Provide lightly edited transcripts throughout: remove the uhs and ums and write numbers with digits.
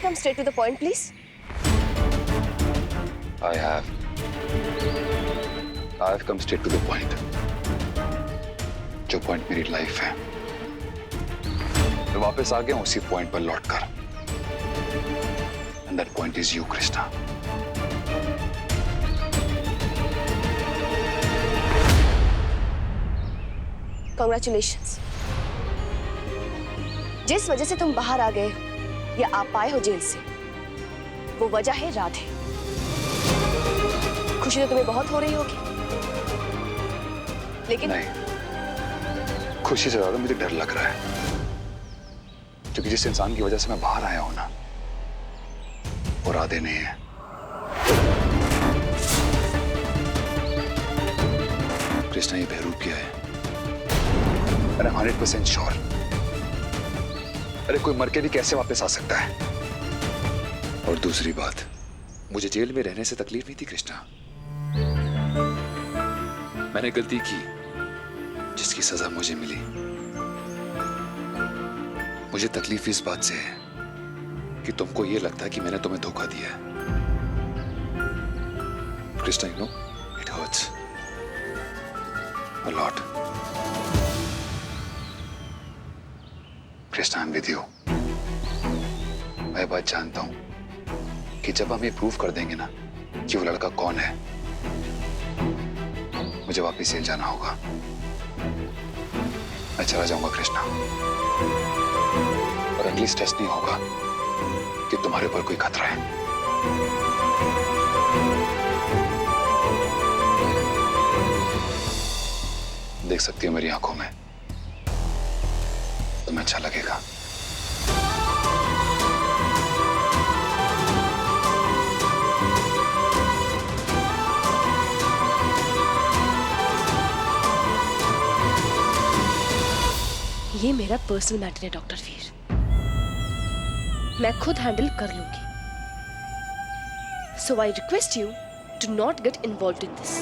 come straight to the point, please? I've come straight to the point. जो point मेरी life है, मैं वापस आ गया हूं उसी पॉइंट पर लौटकर। And that point is you, Krishna. Congratulations. जिस वजह से तुम बाहर आ गए या आप पाए हो जेल से, वो वजह है राधे। खुशी तो तुम्हें बहुत हो रही होगी, लेकिन नहीं, खुशी से ज्यादा मुझे डर लग रहा है, क्योंकि जिस इंसान की वजह से मैं बाहर आया हूं ना, वो राधे नहीं है। कृष्णा ये बहरूप किया है। अरे 100% श्योर। अरे कोई मर के भी कैसे वापस आ सकता है? और दूसरी बात, मुझे जेल में रहने से तकलीफ नहीं थी कृष्णा। मैंने गलती की जिसकी सजा मुझे मिली। मुझे तकलीफ इस बात से है कि तुमको ये लगता है कि मैंने तुम्हें धोखा दिया है। Krishna, you know, it hurts a lot. Krishna, I am with you. मैं बात जानता हूं कि जब हम ये प्रूव कर देंगे ना कि वो लड़का कौन है, मुझे वापस जेल जाना होगा। मैं चला जाऊंगा कृष्णा, और एटलीस्ट टेस्ट नहीं होगा कि तुम्हारे ऊपर कोई खतरा है। देख सकती हो मेरी आंखों में, तुम्हें अच्छा लगेगा। ये मेरा पर्सनल मैटर है डॉक्टर वीर, मैं खुद हैंडल कर लूंगी। So I request you to not get involved in this.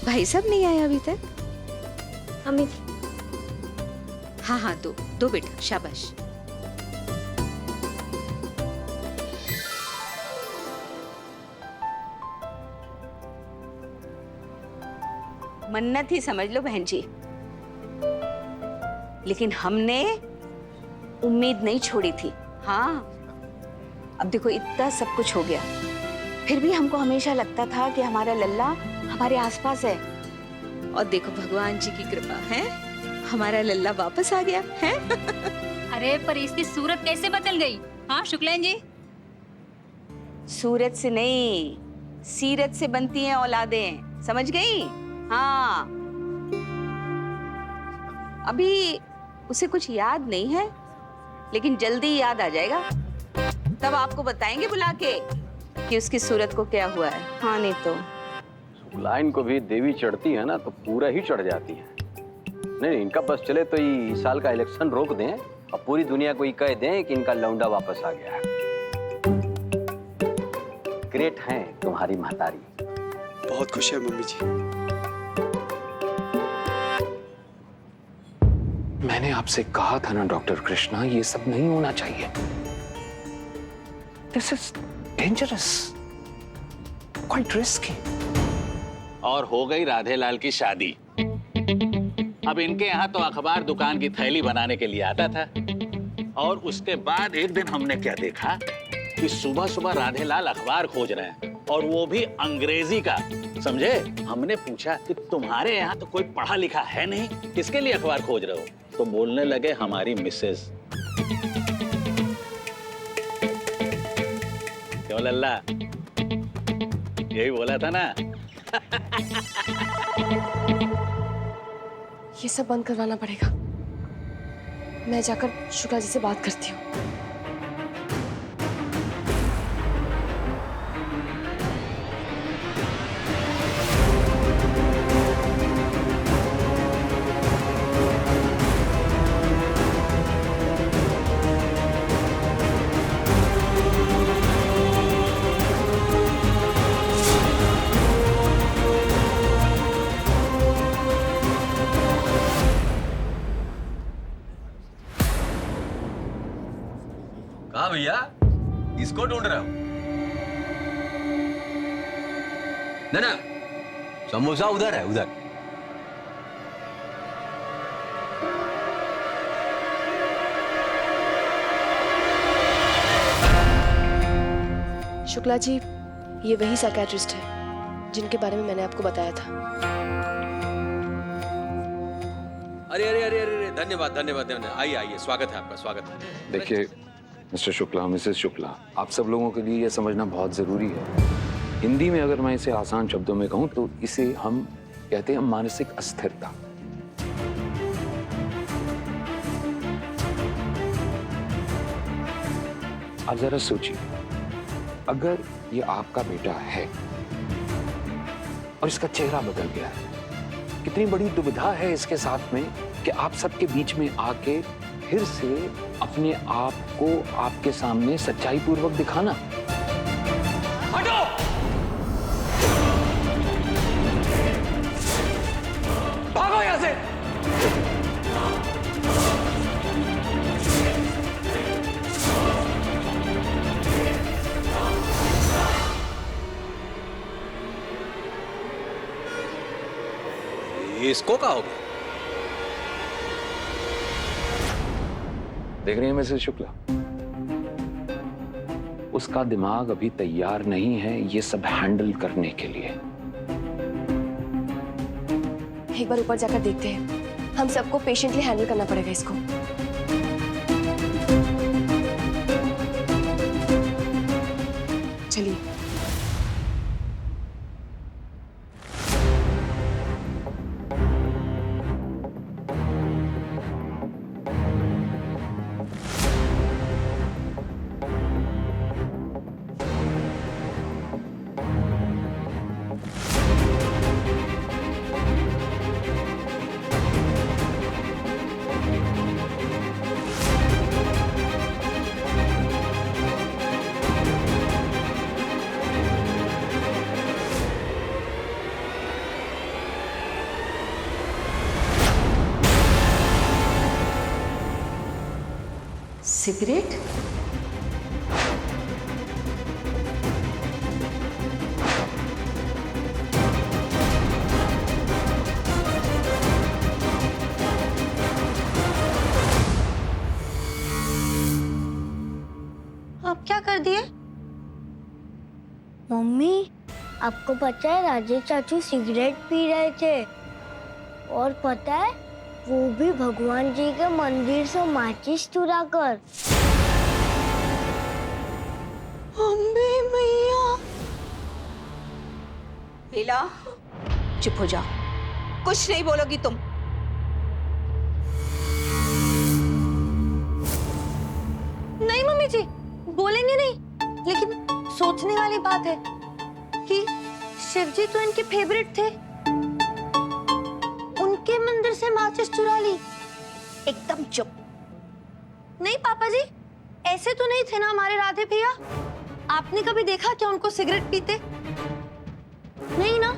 भाई साहब नहीं आए अभी तक? अम्मी, हाँ हाँ, दो बेटा, शाबाश। मन्नत ही समझ लो बहन जी, लेकिन हमने उम्मीद नहीं छोड़ी थी। हाँ, अब देखो इतना सब कुछ हो गया, फिर भी हमको हमेशा लगता था कि हमारा लल्ला हमारे आसपास है। और देखो भगवान जी की कृपा है, हमारा लल्ला वापस आ गया है। अरे पर इसकी सूरत कैसे बदल गई? हाँ शुक्लैन जी, सूरत से नहीं, सीरत से बनती हैं औलादें, समझ गई? हाँ, अभी उसे कुछ याद नहीं है, लेकिन जल्दी याद आ जाएगा। तब आपको बताएंगे बुला के कि उसकी सूरत को क्या हुआ है। हाँ नहीं तो लाइन को भी देवी चढ़ती है ना तो पूरा ही चढ़ जाती है। नहीं, इनका बस चले तो ये इस साल का इलेक्शन रोक दें और पूरी दुनिया को ये कह दें कि इनका लौंडा वापस आ गया है। ग्रेट है तुम्हारी महतारी। बहुत खुश है मम्मी जी। मैंने आपसे कहा था ना डॉक्टर कृष्णा, ये सब नहीं होना चाहिए। This is dangerous, quite risky. और हो गई राधे लाल की शादी। अब इनके यहाँ तो अखबार दुकान की थैली बनाने के लिए आता था, और उसके बाद एक दिन हमने क्या देखा कि सुबह सुबह राधे लाल अखबार खोज रहे हैं, और वो भी अंग्रेजी का, समझे? हमने पूछा कि तुम्हारे यहाँ तो कोई पढ़ा लिखा है नहीं, किसके लिए अखबार खोज रहे हो? तो बोलने लगे हमारी मिसेज। क्यों लल्ला, यही बोला था ना? ये सब बंद करवाना पड़ेगा। मैं जाकर शुक्ला जी से बात करती हूँ। कहाँ भैया? इसको ढूंढ रहा हूँ। ना समोसा उधर है, उधर। शुक्ला जी, ये वही साइकियाट्रिस्ट है जिनके बारे में मैंने आपको बताया था। अरे अरे अरे अरे धन्यवाद धन्यवाद धन्यवाद। आइए आइए, स्वागत है आपका, स्वागत है। देखिए मिस्टर शुक्ला, मिसेस शुक्ला, आप सब लोगों के लिए यह समझना बहुत जरूरी है। हिंदी में अगर मैं इसे आसान शब्दों में कहूं तो इसे हम कहते हैं मानसिक अस्थिरता। आप जरा सोचिए, अगर ये आपका बेटा है और इसका चेहरा बदल गया है, कितनी बड़ी दुविधा है इसके साथ में कि आप सबके बीच में आके फिर से अपने आप को आपके सामने सच्चाई पूर्वक दिखाना। हटो! भागो यहां से! इसको क्या होगा? देख रही हैं मिसेस शुक्ला, उसका दिमाग अभी तैयार नहीं है ये सब हैंडल करने के लिए। एक बार ऊपर जाकर देखते हैं। हम सबको पेशेंटली हैंडल करना पड़ेगा इसको। चलिए। सिगरेट? आप क्या कर दिए? मम्मी, आपको पता है राजेश चाचू सिगरेट पी रहे थे, और पता है वो भी भगवान जी के मंदिर से माचिस चुरा कर। अम्बे मैया! लीला, चुप हो जाओ, कुछ नहीं बोलोगी तुम। नहीं मम्मी जी, बोलेंगे नहीं, लेकिन सोचने वाली बात है कि शिवजी तो इनके फेवरेट थे, उनके मंदिर से माचिस चुरा ली। एकदम चुप। नहीं पापा जी, ऐसे तो नहीं थे ना हमारे राधे भैया। आपने कभी देखा क्या उनको सिगरेट पीते? नहीं ना।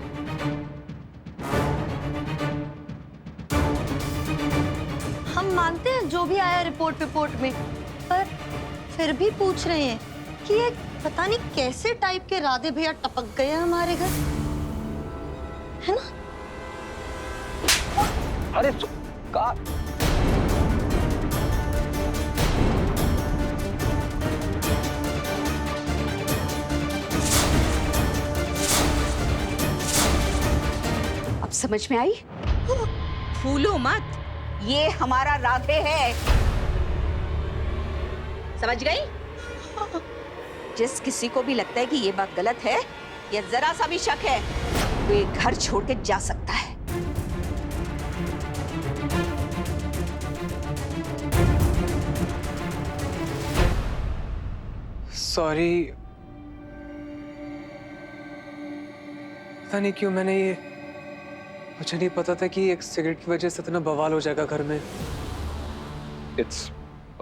हम मानते हैं जो भी आया रिपोर्ट में, पर फिर भी पूछ रहे हैं कि ये पता नहीं कैसे टाइप के राधे भैया टपक गए हैं हमारे घर, है ना? अरे का अब समझ में आई? भूलो मत, ये हमारा राधे है। समझ गई? जिस किसी को भी लगता है कि ये बात गलत है या जरा सा भी शक है, वो ये घर छोड़ के जा सकता है। सॉरी, पता नहीं क्यों मैंने ये, मुझे नहीं पता था कि एक सिगरेट की वजह से इतना बवाल हो जाएगा घर में। It's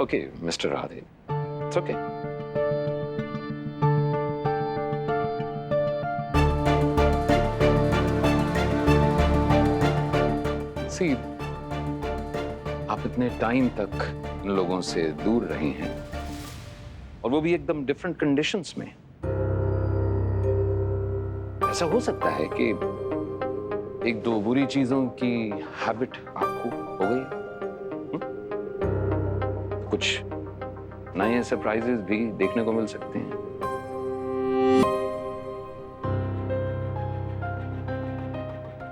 okay mister Radhe, it's okay. See, आप इतने टाइम तक इन लोगों से दूर रहे हैं और वो भी एकदम डिफरेंट कंडीशंस में। ऐसा हो सकता है कि एक दो बुरी चीजों की हैबिट आपको हो गई, कुछ नए सरप्राइजेस भी देखने को मिल सकते हैं।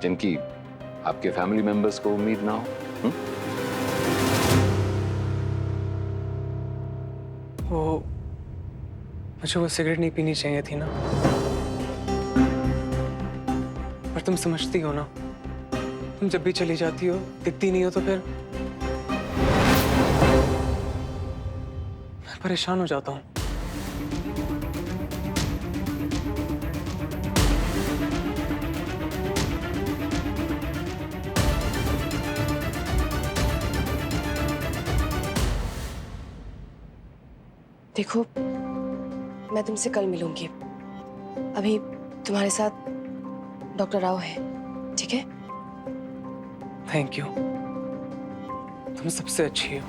जिनकी आपके फैमिली मेंबर्स को उम्मीद ना हो। मुझे वो सिगरेट नहीं पीनी चाहिए थी ना, पर तुम समझती हो ना, तुम जब भी चली जाती हो, दिखती नहीं हो तो फिर मैं परेशान हो जाता हूँ। देखो, मैं तुमसे कल मिलूंगी। अभी तुम्हारे साथ डॉक्टर राव है, ठीक है? थैंक यू, तुम सबसे अच्छी हो।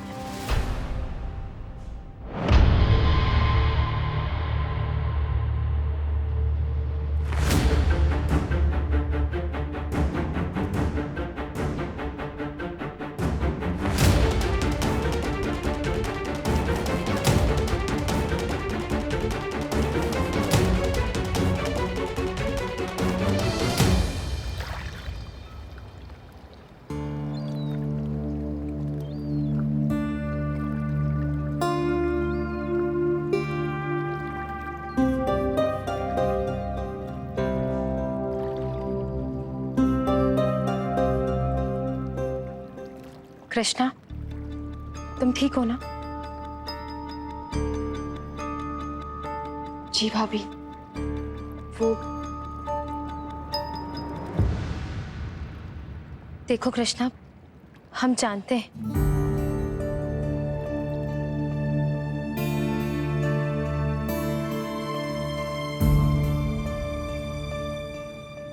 कृष्णा, तुम ठीक हो ना? जी भाभी, वो देखो कृष्णा, हम जानते हैं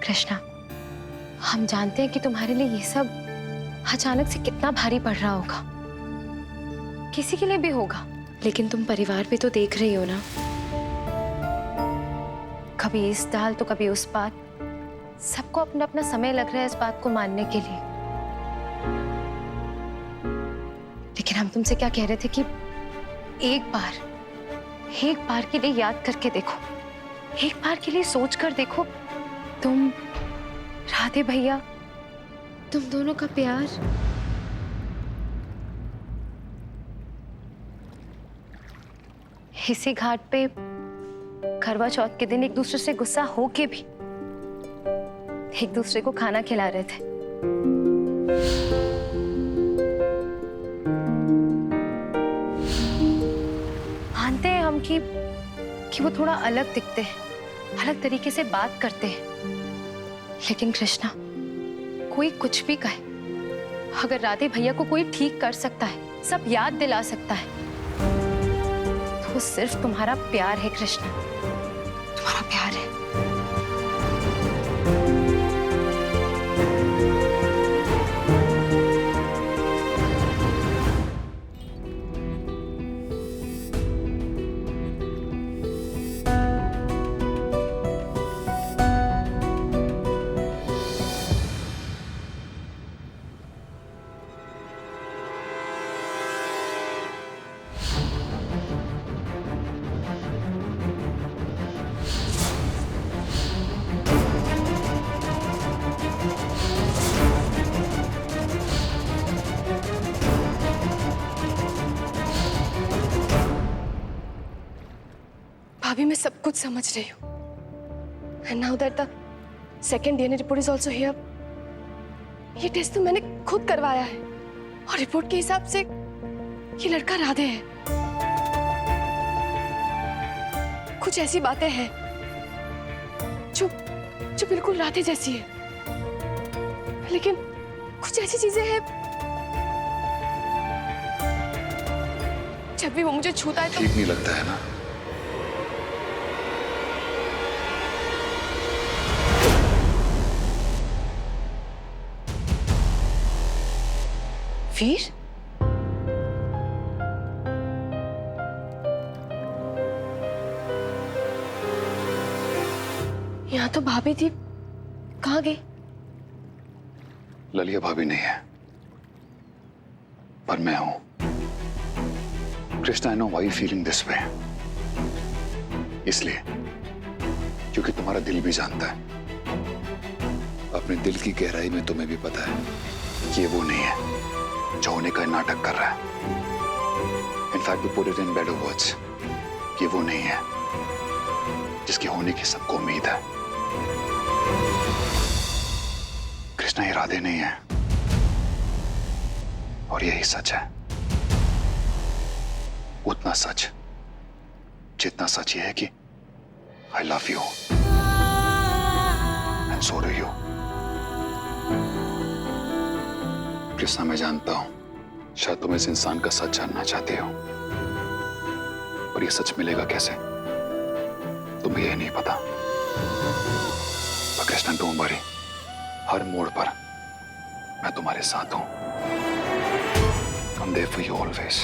कृष्णा, हम जानते हैं कि तुम्हारे लिए ये सब अचानक से कितना भारी पड़ रहा होगा, किसी के लिए भी होगा, लेकिन तुम परिवार भी तो देख रही हो ना। कभी इस दाल तो कभी उस बात, सबको अपना अपना समय लग रहा है इस बात को मानने के लिए। लेकिन हम तुमसे क्या कह रहे थे कि एक बार के लिए याद करके देखो, एक बार के लिए सोच कर देखो, तुम, राधे भैया, तुम दोनों का प्यार। इसी घाट पे करवा चौथ के दिन एक दूसरे से गुस्सा होके भी एक दूसरे को खाना खिला रहे थे। मानते हैं हम कि वो थोड़ा अलग दिखते हैं, अलग तरीके से बात करते हैं, लेकिन कृष्णा, कोई कुछ भी कहे, अगर राधे भैया को कोई ठीक कर सकता है, सब याद दिला सकता है, तो वो सिर्फ तुम्हारा प्यार है कृष्णा, तुम्हारा प्यार है। भाभी, मैं सब कुछ समझ रही हूँ। And now that the second DNA report is also here, ये टेस्ट तो मैंने खुद करवाया है और रिपोर्ट के हिसाब से ये लड़का राधे है। कुछ ऐसी बातें हैं जो जो बिल्कुल राधे जैसी है, लेकिन कुछ ऐसी चीजें हैं जब भी वो मुझे छूता है तो ठीक नहीं लगता है ना? वीर, यहाँ तो भाभी थी, कहाँ गई? ललिया भाभी नहीं है, पर मैं हूं। Krishna, I know why you feeling this way. इसलिए क्योंकि तुम्हारा दिल भी जानता है, अपने दिल की गहराई में तुम्हें भी पता है कि ये वो नहीं है जो होने का नाटक कर रहा है। In fact to put it in better words, ये वो नहीं है जिसके होने की सबको उम्मीद है। कृष्णा ये राधे नहीं है, और यही सच है। उतना सच जितना सच ये है कि I love you and so do you. Krishna, मैं जानता हूं शायद तुम इस इंसान का सच जानना चाहते हो, पर यह सच मिलेगा कैसे तुम्हें यह नहीं पता। पर कृष्णा, डोंट वरी, हर मोड़ पर मैं तुम्हारे साथ हूं। I'm there for you always.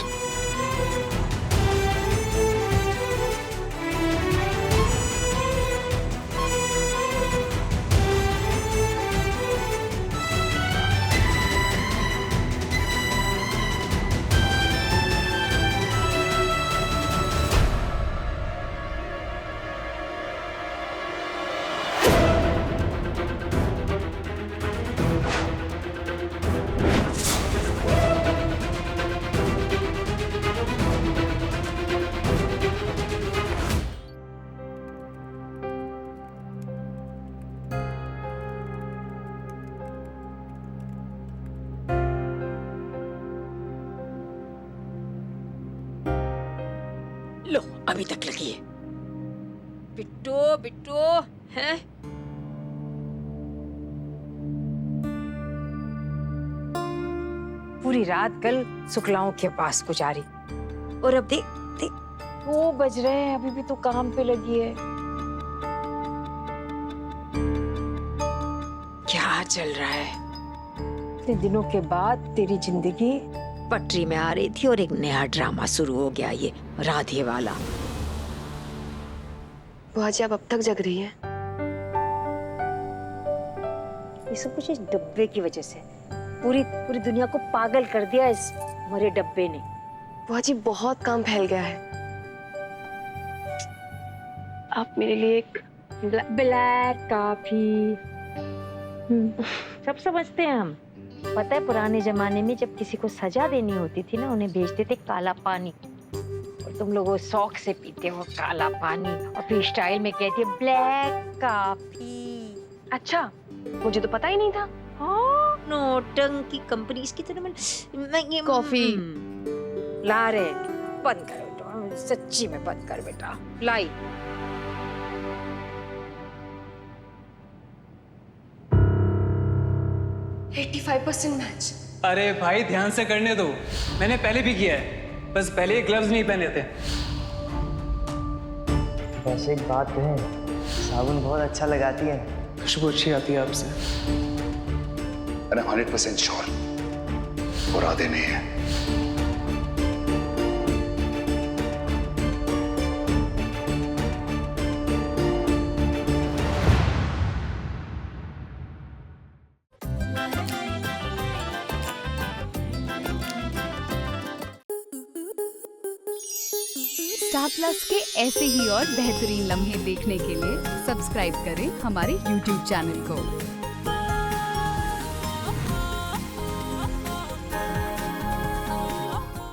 लो, अभी तक लगी है। बिट्टू बिट्टू है। पूरी रात कल शुक्लाओं के पास गुजारी, और अब देख देख 2 बज रहे हैं, अभी भी तो काम पे लगी है। क्या चल रहा है? इतने दिनों के बाद तेरी जिंदगी पटरी में आ रही थी और एक नया ड्रामा शुरू हो गया, ये राधे वाला। बुआ जी, आप अब तक जग रही हैं? ये सब कुछ इस डब्बे की वजह से। पूरी दुनिया को पागल कर दिया इस मरे डब्बे ने। बुआ जी, बहुत काम फैल गया है। आप मेरे लिए एक ब्लैक कॉफी। सब समझते हैं हम। पता है, पुराने जमाने में जब किसी को सजा देनी होती थी ना, उन्हें भेजते थे काला पानी, और तुम लोग वो शौक से पीते हो काला पानी, और फिर स्टाइल में कहती है ब्लैक कॉफी। अच्छा, मुझे तो पता ही नहीं था। हाँ, नोटंकी कंपनीज की तरह मैं ये कॉफी ला रहे। बंद करो बेटा, सच्ची में बंद कर बेटा। लाई 85% मैच। अरे भाई, ध्यान से करने दो, मैंने पहले भी किया है, बस पहले ये ग्लव्स नहीं पहने थे। वैसे एक बात है, साबुन बहुत अच्छा लगाती है। खुशबू अच्छी आती है आपसे। अरे 100% श्योर वो राधे नहीं है। स्टार प्लस के ऐसे ही और बेहतरीन लम्हे देखने के लिए सब्सक्राइब करें हमारे YouTube चैनल को।